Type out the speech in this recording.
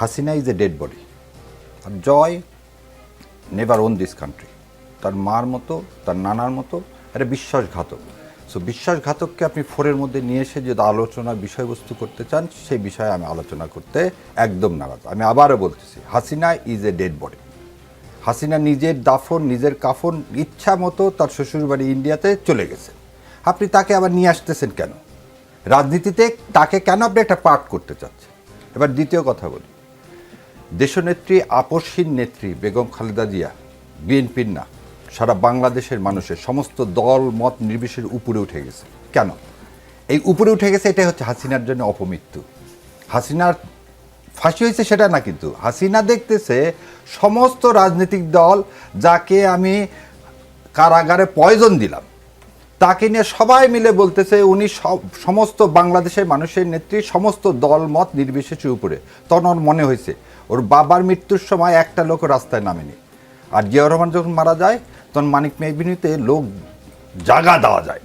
Hasina is a dead body, আর Joy never own this country. তার মার মতো, তার নানার মতো একটা বিশ্বাসঘাতক। সো বিশ্বাসঘাতককে আপনি ফোরের মধ্যে নিয়ে এসে যদি আলোচনার বিষয়বস্তু করতে চান, সেই বিষয়ে আমি আলোচনা করতে একদম নারাজ। আমি আবারও বলতেছি, Hasina is a dead body. Hasina নিজের দাফন, নিজের কাফন ইচ্ছা মতো তার শ্বশুরবাড়ি ইন্ডিয়াতে চলে গেছে। আপনি তাকে আবার নিয়ে আসতেছেন কেন? রাজনীতিতে তাকে কেন আপনি একটা পার্ট করতে চাচ্ছেন? এবার দ্বিতীয় কথা বলি, দেশনেত্রী, আপসহীন নেত্রী বেগম খালেদা জিয়া বিএনপির না, সারা বাংলাদেশের মানুষের সমস্ত দল মত নির্বিশেষের উপরে উঠে গেছে। কেন এই উপরে উঠে গেছে? এটাই হচ্ছে হাসিনার জন্য অপমৃত্যু। হাসিনার ফাঁসি হয়েছে সেটা না, কিন্তু হাসিনা দেখতেছে সমস্ত রাজনৈতিক দল, যাকে আমি কারাগারে পয়জন দিলাম, তাকে নিয়ে সবাই মিলে বলতেছে উনি সমস্ত বাংলাদেশের মানুষের নেত্রী, সমস্ত দল মত নির্বিশেষের উপরে। তখন ওর মনে হয়েছে ওর বাবার মৃত্যুর সময় একটা লোক রাস্তায় নামেনি। আর জিয়াউর রহমান যখন মারা যায় তখন মানিক মেহবিনীতে লোক জাগা দেওয়া যায়।